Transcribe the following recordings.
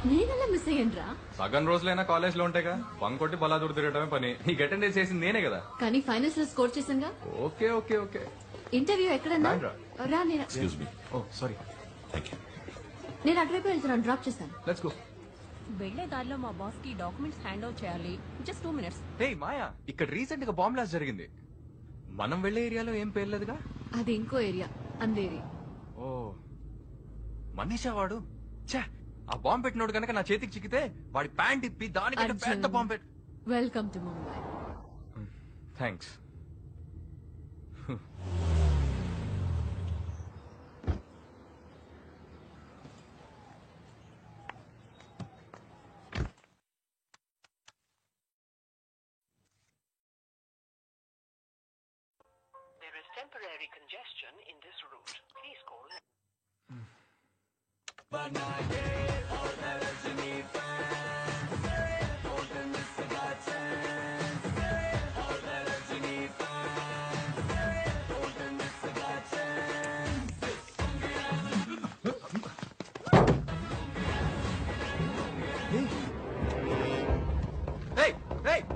నేనెలా మిస్ అయ్యానురా? సగం రోజులైనా కాలేజ్ లో ఉంటాయిగా, బంకొట్టి బలాదూరు తిరగటమే పని. నీకు అటెండెన్స్ చేసింది నేనే కదా. కానీ ఫైనల్స్ లో స్కోర్ చేసాంగా. Okay okay okay. ఇంటర్వ్యూ ఎక్కడన్నా రా. నేను excuse me. Oh sorry. Thank you. నేను అటువైపు వెళ్తున్నాను, డ్రాప్ చేస్తాను. Let's go. వెళ్లే దారిలో మా బాస్ కి డాక్యుమెంట్స్ హ్యాండ్ ఓవర్ చేయాలి. Just 2 minutes. హే మాయా, ఇక్కడ రీసెంట్ గా బాంబ్ బ్లాస్ట్ జరిగింది. మనం వెళ్లే ఏరియాలో ఏం పేర్లేదుగా. అది ఇంకో ఏరియా, అందేరి. ఓ మనీషా వాడు. ఛా, ఆ బాంబ్ పెట్టినోడు కనుక నా చేతికి చిక్కితే వాడి ప్యాంట్ ఇప్పి దానికంటే పెద్ద బాంబ్ పెట్టి. Welcome to Mumbai. Thanks. There is temporary congestion in this route. Please call.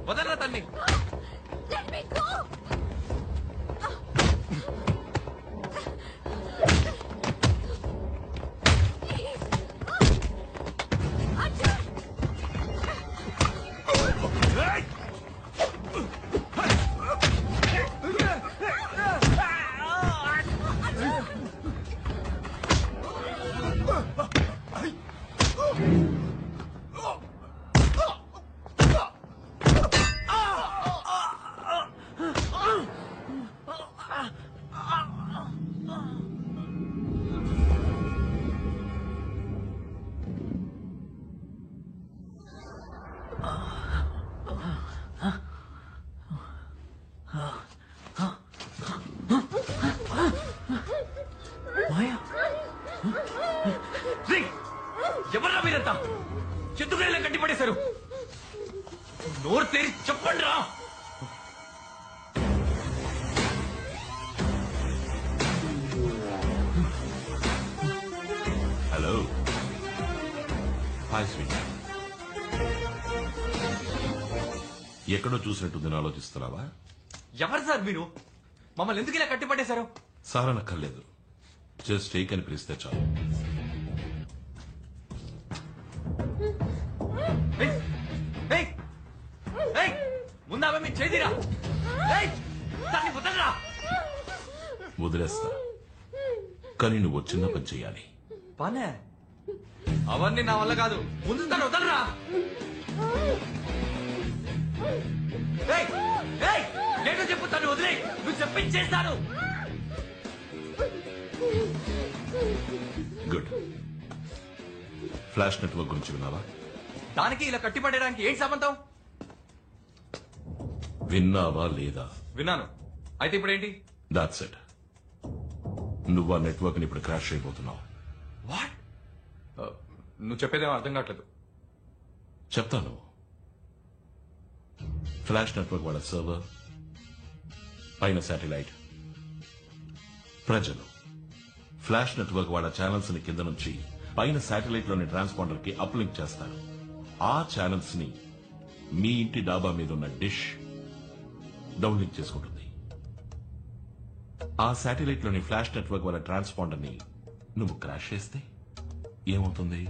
వదలరా తన్ని. Let me go. ఎవర్రా మీరంతా? ఎందుకు ఇలా గట్టి పడేశారు? నోరు తెరి చెప్పండి రా. హలో. Hi sweet. ఎక్కడో చూసినట్టుంది ఆలోచిస్తున్నావా? ఎవరు సార్ మీరు? మమ్మల్ని ఎందుకు ఇలా కట్టి పడేశారు? సార్ అనక్కర్లేదు, జస్ట్ టేక్ అని పిలిస్తే చాలు. ముందావే మీ చేదిరా. వదలరా. వదిలేస్తా, కానీ నువ్వు చిన్న పని చెయ్యాలి. పనే అవన్నీ నా వల్ల కాదు. ముందు తను వదలరా. నేను చెప్పుతాను, వదిలే. నువ్వు చెప్పించేస్తాను. గుడ్. ఫ్లాష్ నెట్వర్క్ గురించి విన్నావా? దానికి ఇలా కట్టిపడడానికి ఏంటి సంబంధం? విన్నావా లేదా? విన్నాను. అయితే ఇప్పుడు ఏంటి? That's it. నువ్వు ఆ నెట్వర్క్ ని ఇప్పుడు క్రాష్ అయిపోతున్నావు. వాట్? నువ్వు చెప్పేదేమో అర్థం కావట్లేదు. చెప్తాను. ఫ్లాష్ నెట్వర్క్ వాళ్ళ సర్వర్, పైన శాటిలైట్, ప్రజలు ఫ్లాష్ నెట్వర్క్ వాళ్ళ ఛానల్స్ ని కింద నుంచి పైన శాటిలైట్ లోని ట్రాన్స్పాండర్ కి అప్లింక్ చేస్తారు. ఆ ఛానల్స్ ని మీ ఇంటి డాబా మీద ఉన్న డిష్ డౌన్లింక్ చేసుకుంటుంది. ఆ శాటిలైట్ లోని ఫ్లాష్ నెట్వర్క్ వాళ్ళ ట్రాన్స్పాండర్ ని నువ్వు క్రాష్ చేస్తే ఏమవుతుంది?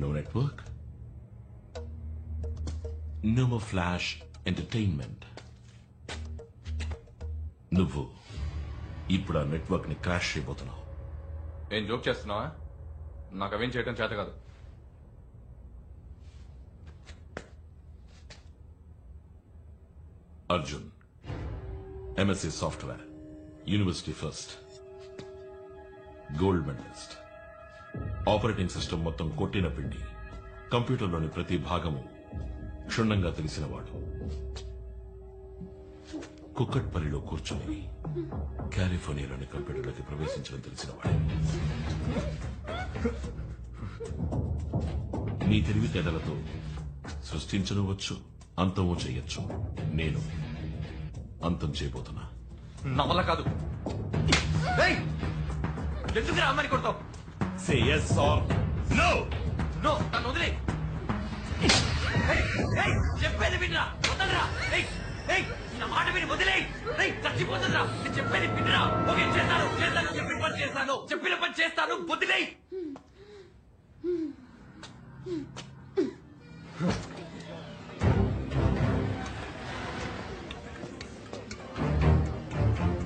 No network, no flash entertainment. నువ్వు ఇప్పుడు ఆ నెట్వర్క్ ని క్రాష్ చేయబోతున్నావు. ఏం జోక్ చేస్తున్నావా? నాకు అవేం చేయడం చేత కాదు. Arjun, MSc software, university first, gold medalist. Operating system మొత్తం కొట్టిన పిండి, కంప్యూటర్లోని ప్రతి భాగము క్షుణ్ణంగా తెలిసినవాడు. కుక్కట్పల్లిలో కూర్చుని కాలిఫోర్నియాలోని కంప్యూటర్లోకి ప్రవేశించడం తెలిసినవాడు. నీ తెలివితేటలతో సృష్టించవచ్చు, అంతమూ చేయొచ్చు. నేను అంతం చేయబోతున్నా. నా వల్ల కాదు. ఎందుకు అమ్మని కొడతావు? Say yes or no. No నన్ను వదిలే చెప్పేది వినరా వదలరా నా మాట విని వదిలే చచ్చిపోతుందిరా నేను చెప్పేది వినరా ఓకే చేస్తాను చెప్పిన పని చేస్తాను చెప్పిన పని చేస్తాను వదిలే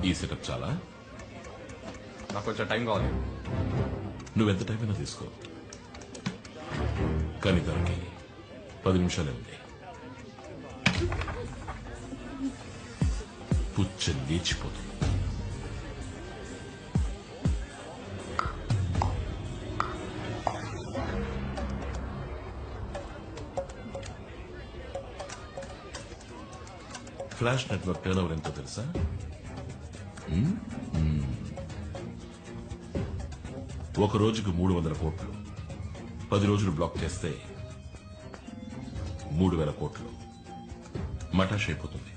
ఈ సెటప్ చాలా? నాకు కొంచెం టైం కావాలి. నువ్వెంత టైం అయినా తీసుకో, కానీ దానికి 10 నిమిషాలే ఉంది. పుచ్చ లేచిపోతుంది. ఫ్లాష్ నెట్వర్క్ టర్న్ ఓవర్ ఎంతో తెలుసా? ఒక రోజుకు 300 కోట్లు. 10 రోజులు బ్లాక్ చేస్తే 3000 కోట్లు మటాష్ అయిపోతుంది.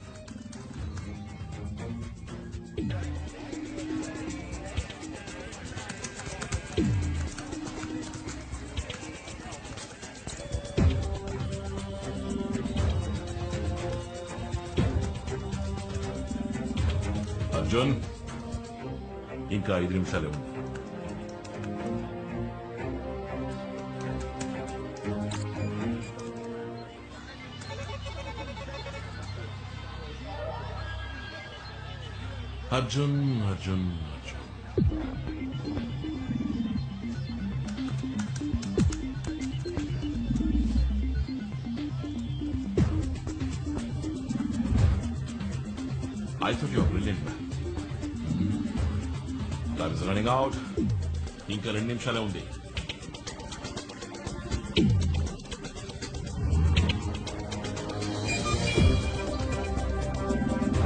అర్జున్, ఇంకా 5 నిమిషాలే ఉంది. Arjun Arjun Arjun I thought you were brilliant, man. Time is running out. ఇంకా 2 నిమిషాలే ఉంది.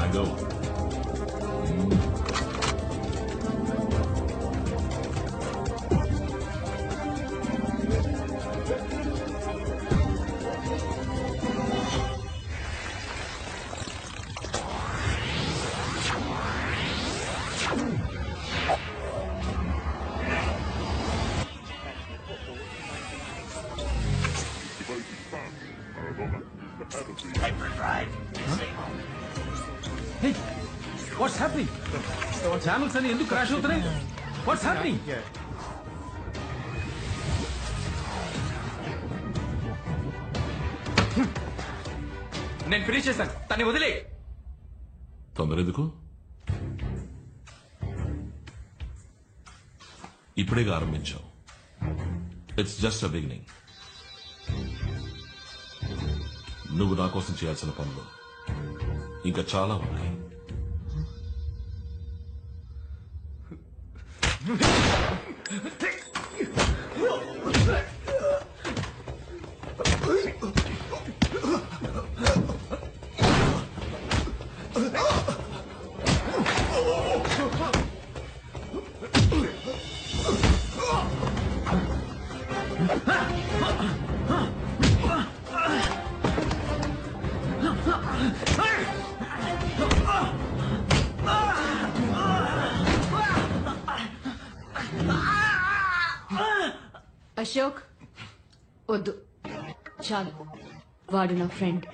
I go. Hey, what's happening? Channels అని ఎందుకు క్రాష్ అవుతున్నాయి? What's happening? నేను ఫినిష్ చేశాను, తన్ని వదిలే. తొందర ఎందుకు? ఇప్పుడేగా ఆరంభించావు. It's just a beginning. నువ్వు నా కోసం చేయాల్సిన పనులు ఇంకా చాలా ఉన్నాయి. అశోక్, వద్దు, చాలు. వాడు నా ఫ్రెండ్.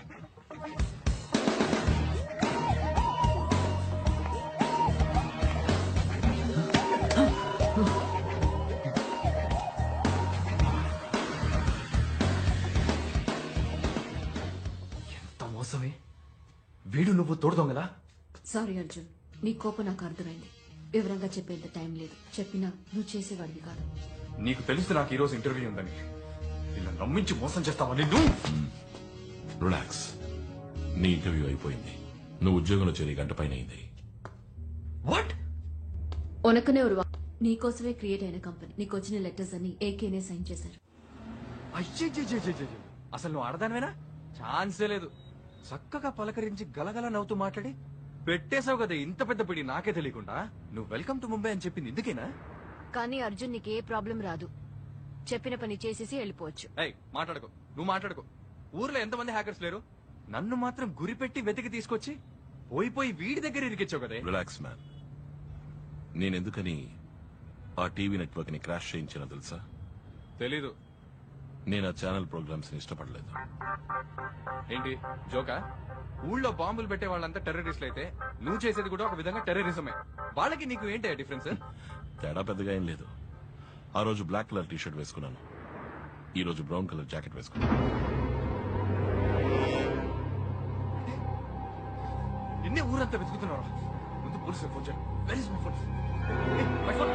ఎంత మోసమే. వీడు నువ్వు తోడుదాం కదా. సారీ అర్జున్, నీ కోపం నాకు అర్థమైంది. వివరంగా చెప్పేంత టైం లేదు. చెప్పినా నువ్వు చేసేవాడివి కాదు. నీకు తెలుసు నాకు ఈ రోజు ఇంటర్వ్యూ ఉందని. ఇలా నమ్మించి మోసం చేస్తావా నిన్ను? రిలాక్స్. నీ ఇంటర్వ్యూ అయిపోయింది. నువ్వు ఉద్యోగంలో చేరి 1 గంట పైన అయింది. వాట్? ఉనకనే ఉరువా నీకోసమే క్రియేట్ అయిన కంపెనీ. నీకు వచ్చిన లెటర్స్ అన్ని ఏకేనే సైన్ చేశారు. అయ్యో, అసలు నువ్వు ఆడదానివేనా? ఛాన్సే లేదు. చక్కగా పలకరించి గలగల నవ్వుతూ మాట్లాడి పెట్టేశావు కదా ఇంత పెద్ద పిడి నాకే తెలియకుండా. నువ్వు వెల్కమ్ టు ముంబై అని చెప్పింది ఇందుకేనా? కానీ అర్జున్ నీకు ఏ ప్రాబ్లం రాదు. చెప్పిన పని చేసేసి వెళ్ళిపోవచ్చు. మాట్లాడుకో, నువ్వు మాట్లాడుకో. ఊర్లో ఎంతమంది హ్యాకర్స్ లేరు? నన్ను మాత్రం గురిపెట్టి వెతికి తీసుకొచ్చి పోయి వీడి దగ్గర ఇరికిచ్చావు కదే. Relax man. నేనెందుకని ఆ టీవీ నెట్వర్క్ ని క్రాష్ చేయించినా తెలుసా? తెలీదు. నేను ఆ ఛానల్ ప్రోగ్రామ్స్ ని ఇష్టపడలేదు. ఏంటి జోకా? ఊళ్ళో బాంబులు పెట్టే వాళ్ళంతా టెర్రరిస్టులు అయితే నువ్వు చేసేది కూడా ఒక విధంగా టెర్రరిజమే. వాళ్ళకి నీకు ఏంటి డిఫరెన్స్? తేడా పెద్దగా ఏం లేదు. ఆ రోజు బ్లాక్ కలర్ టీ షర్ట్ వేసుకున్నాను, ఈ రోజు బ్రౌన్ కలర్ జాకెట్ వేసుకున్నాను. నిన్నే ఊరంతా వెతుకుతున్నారా? ముందు పోలీసులు ఫోన్ చేయండి. Where is my phone? My phone.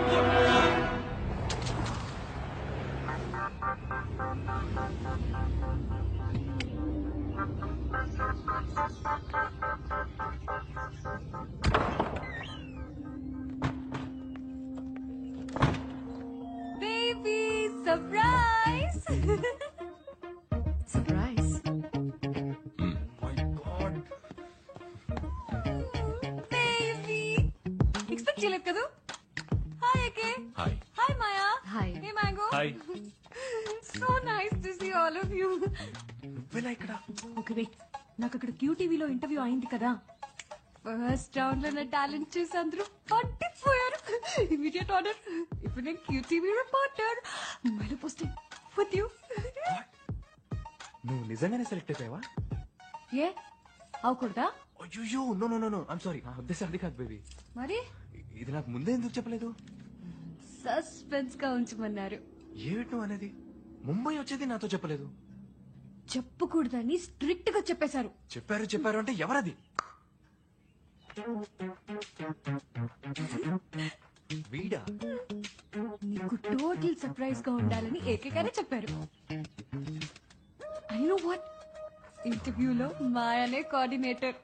Baby, surprise! Surprise? My God. Baby! Expect చేయలేదు కదా? Hi, Ake. Hi. Hi, Maya. Hi. Hey, Mango. Hi. So nice to see all of you. నువ్వెలా ఇక్కడ? ఓకే వెయిట్, నాకు అక్కడ క్యూటీవీలో interview అయింది కదా. First round లో నా టాలెంట్ చూసి అందరూ పట్టిపోయారు. Immediate order. ఇప్పుడు నేను క్యూటీవీ రిపోర్టర్. ముంబైలో పోస్టింగ్ విత్ యూ. నువ్వు నిజంగానే సెలెక్ట్ అయిపోయావా? ఏ అవకూడదా? అయ్యో no no no no I'm sorry. నా ఉద్దేశం అది కాదు బేబీ. మరి ఇది నాకు ముందే ఎందుకు చెప్పలేదు? సస్పెన్స్ గా ఉంచమన్నారు. ఏమిటి నువ్వు అనేది? ముంబై వచ్చేది నాతో చెప్పలేదు. చెప్పకూడదని స్ట్రిక్ట్ గా చెప్పేశారు. చెప్పారు అంటే ఎవరది? వీడా? నీకు టోటల్ సర్ప్రైజ్ గా ఉండాలని ఏకగానే చెప్పారు. ఐ నో వాట్, ఇంటర్వ్యూలో మాయనే కోఆర్డినేటర్.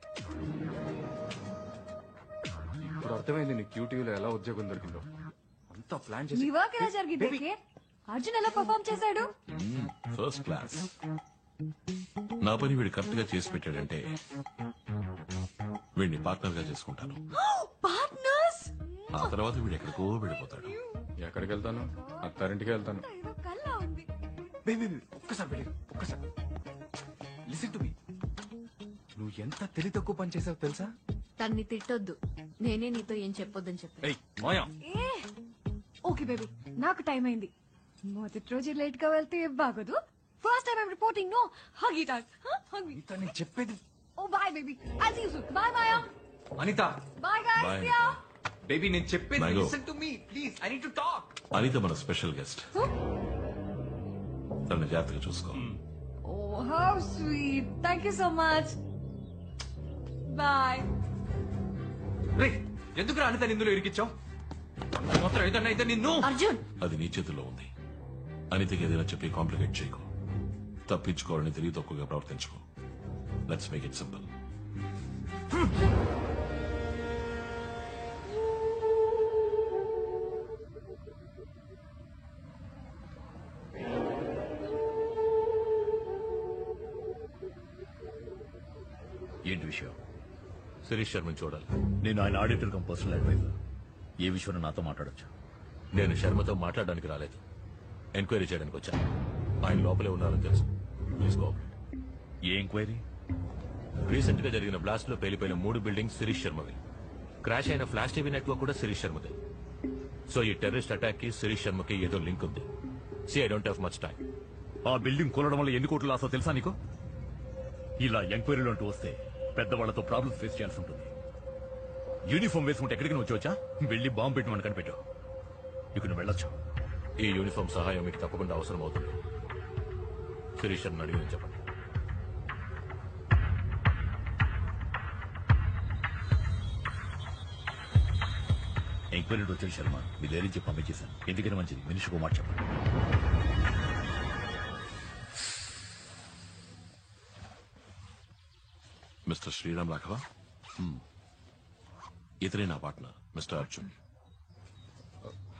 ఇప్పుడు అర్థమైంది నీ క్యూటీవీలో ఎలా ఉద్యోగం దొరికిందో. అంతా ప్లాన్ నీ చేసి వర్క్ ఎలా జరిగింది? Baby. AK? అర్జున్ ఎలా పర్ఫామ్ చేశాడు? First class. నా పని వీడు కరెక్ట్ గా చేసి పెట్టాడంటే వీడిని పార్ట్నర్ గా చేసుకుంటాను. పార్ట్నర్స్? ఆ తర్వాత వీడు ఎక్కడికో వెళ్ళిపోతాడు. ఎక్కడికి వెళ్తాను? అత్తారింటికి వెళ్తాను. ఏదో కల్లా ఉంది. బేబీ ఒక్కసారి వెళ్ళి ఒక్కసారి లిసన్ టు మీ. నువ్వు ఎంత తెలివి తక్కువ పని చేసావు తెలుసా? తన్ని తిట్టొద్దు, నేనే నీతో ఏం చెప్పొద్దని చెప్పి. ఏయ్ మాయా, ఓకే బేబీ, నాకు టైం అయింది. మొదటి రోజు లేట్ గా వెళ్తే బాగోదు. First time I'm reporting. No hug it out. Hug me. Anitha నేను చెప్పేది. Oh bye baby, I see you soon. Bye Maya. Anitha bye guys. Bye, see you. Baby నేను చెప్పేది Mango. Listen to me please. I need to talk. Anitha మన special guest. తనని జాగ్రత్తగా చూసుకో. Oh how sweet. Thank you so much. By. రే ఎందుకురా అనిత ఇందులో ఇరికిచ్చావు? మాత్రం ఏదన్నా అయితే నిన్ను. అర్జున్, అది నీ చేతుల్లో ఉంది. అనితకి ఏదైనా చెప్పి కాంప్లికేట్ చేయకు. తప్పించుకోవాలని తెలివి తక్కువగా ప్రవర్తించుకో. Let's make it simple. ఏంటి విషయం? శిరీష్ శర్మని చూడాలి. నేను ఆయన ఆడిటర్ కమ్ పర్సనల్ అడ్వైజర్. ఏ విషయంలో నాతో మాట్లాడొచ్చు? నేను శర్మతో మాట్లాడడానికి రాలేదు, ఎంక్వైరీ చేయడానికి వచ్చాను. ఆయన లోపలే ఉన్నారని తెలుసు. Please cooperate. ఏ ఎంక్వైరీ? రీసెంట్ గా జరిగిన బ్లాస్ట్ లో పేలిపోయిన 3 బిల్డింగ్స్ శిరీష్ శర్మవి. క్రాష్ అయిన ఫ్లాష్ టీవీ నెట్వర్క్ కూడా శిరీష్ శర్మదే. సో ఈ టెర్రరిస్ట్ అటాక్ కి శిరీష్ శర్మకి ఏదో లింక్ ఉంది. See I don't have much time. ఆ బిల్డింగ్ కూలడం వల్ల ఎన్ని కోట్లు లాసో తెలుసా నీకు? ఇలా ఎంక్వైరీలు అంటూ వస్తే పెద్దవాళ్లతో ప్రాబ్లమ్స్ ఫేస్ చేయాల్సి ఉంటుంది. యూనిఫామ్ వేసుకుంటే ఎక్కడికి నువ్వు వచ్చా? వెళ్ళి బాంబు పెట్టి మనం కనిపెట్టావు. ఇక నువ్వు వెళ్ళొచ్చు. ఈ యూనిఫామ్ సహాయం మీకు తప్పకుండా అవసరం అవుతుంది. శిరీష్ శర్మని అడిగి చెప్పండి. ఎంక్వైరీ వచ్చాడు శర్మ. మీ ధైర్యం చెప్పి పంపించేశాను. ఎందుకని మంచిది, మనిషికి మాట చెప్పండి. మిస్టర్ శ్రీరామ్ రాఘవ, ఇతనే నా partner mister Arjun.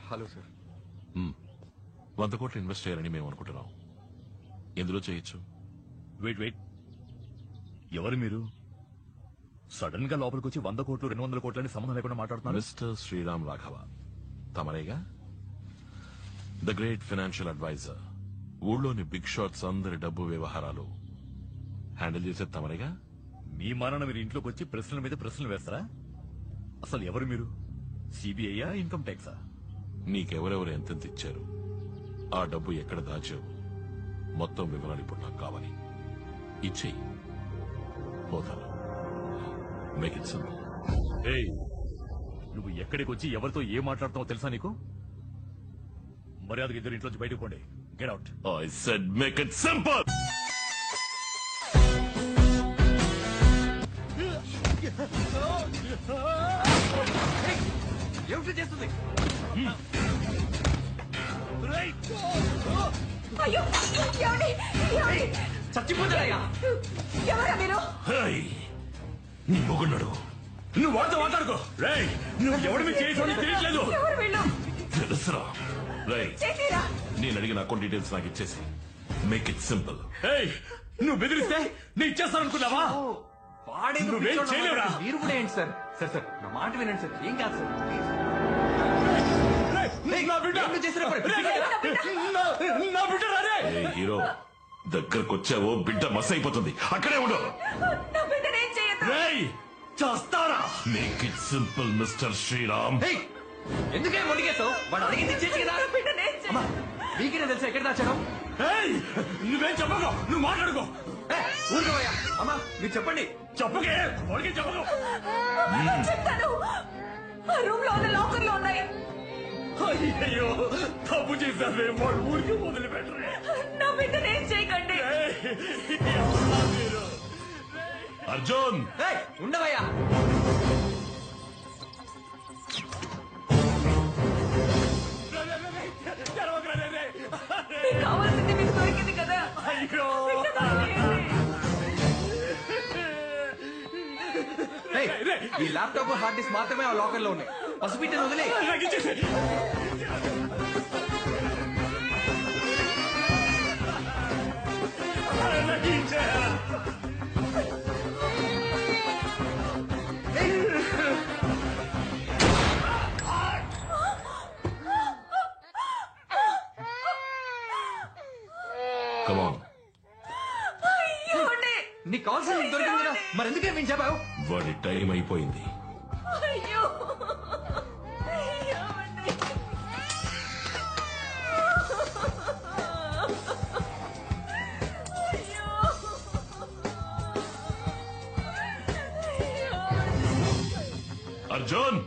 Hello sir. 100 కోట్లు ఇన్వెస్ట్ చేయాలని మేము అనుకుంటున్నాం. ఎందులో చేయొచ్చు? వెయిట్. ఎవరు మీరు? సడన్ గా లోపలికి వచ్చి 100 కోట్లు 200 కోట్లని సంబంధం లేకుండా మాట్లాడుతున్నారు. మిస్టర్ శ్రీరామ్ రాఘవ తమరేగా? The great financial advisor. ఊళ్ళోని బిగ్ షాట్స్ అందరి డబ్బు వ్యవహారాలు హ్యాండిల్ చేసేది తమరేగా? మీ మానాన మీరు ఇంట్లోకి వచ్చి ప్రశ్నల మీద ప్రశ్నలు వేస్తారా? అసలు ఎవరు మీరు? సిబిఐయా, ఇన్కమ్ ట్యాక్సా? నీకెవరెవరు ఎంతెంత ఇచ్చారు, ఆ డబ్బు ఎక్కడ దాచావు, మొత్తం వివరాలు ఇప్పుడు నాకు కావాలి. ఇచ్చేయి, పోతాను. Make it simple. ఏయ్, నువ్వు ఎక్కడికి వచ్చి ఎవరితో ఏం మాట్లాడుతావో తెలుసా నీకు? మర్యాదగా ఇద్దరు ఇంట్లోంచి బయటకు పోండి. Get out. I said make it simple. ఏమిటి చేస్తుంది? అయ్యో ఏమండి ఏమండి చచ్చిపోతాడయ్యా. ఎవరా మీరు? Hey, నీ మొగున్నాడు. నువ్వు వాడితో మాట్లాడుకో. రేయ్, నువ్వు ఎవరి మీద చేసావని తెలియట్లేదు. ఎవరు వీళ్ళు? తెలుసురా. రేయ్, చేసిరా నేను అడిగిన అకౌంట్ డీటెయిల్స్ నాకు ఇచ్చేసి మేక్ ఇట్ సింపుల్. ఏయ్, నువ్వు బెదిరిస్తే నేను ఇచ్చేస్తాననుకున్నావా? వాడేందుకు నువ్వేం పిచ్చోడు చేయలేవురా? అన్నమాట. మీరు కూడా ఏంటి సార్? సార్ సార్ నా మాట వినండి సార్. ఏం కాదు సార్. రేయ్, నా బిడ్డ. ఏం చేసినా పర్లేదు. నా బిడ్డ రారే. ఏ హీరో, దగ్గరకు వచ్చావో బిడ్డ మస్ అయిపోతుంది. అక్కడే ఉండు. నా బిడ్డను ఏం చేయొద్దు. రేయ్, చేస్తారా? Make it simple mister Sriram. Hey, ఎందుకే మొండికేసావు? వాడు అడిగింది చేసి కదా. నా బిడ్డను ఏం చేయొద్దు. అమ్మా, మీకేనా తెలుసా ఎక్కడ దాచాను? ఏయ్, నువ్వేం చెప్పకు. నువ్వు మాట్లాడుకో. ఊరుకోవయ్యా. అమ్మా, మీరు చెప్పండి. చెప్పకే, వాడికి చెప్పకు. చెప్తాను. ఆ రూమ్ లో ఉన్న లాకర్ లో ఉన్నాయి. అయ్యో, తప్పు చేశావే. వాడు ఊరికి వదిలిపెట్టరే. నా బిడ్డను ఏం చేయకండి. ఎవరా మీరు? అర్జున్, ఏయ్, ఉండవయ్యా. తెరవకురా, రే, రే. మీకు కావాల్సింది మీకు దొరికింది కదా. అయ్యో. ఏయ్, ఈ ల్యాప్టాప్ హార్డ్ డిస్క్ మాత్రమే ఆ లాకర్ లో ఉన్నాయి. పసిపిట్టని వదిలే. నాకు ఇచ్చేసి. నాకు ఇచ్చేయ్. come on. ఏమండి? నీకు కావాల్సింది దొరికింది కదా, మరి ఎందుకే మేము చెప్పావు? వాడి టైం అయిపోయింది. అయ్యో ఏమండి? అయ్యో. అర్జున్,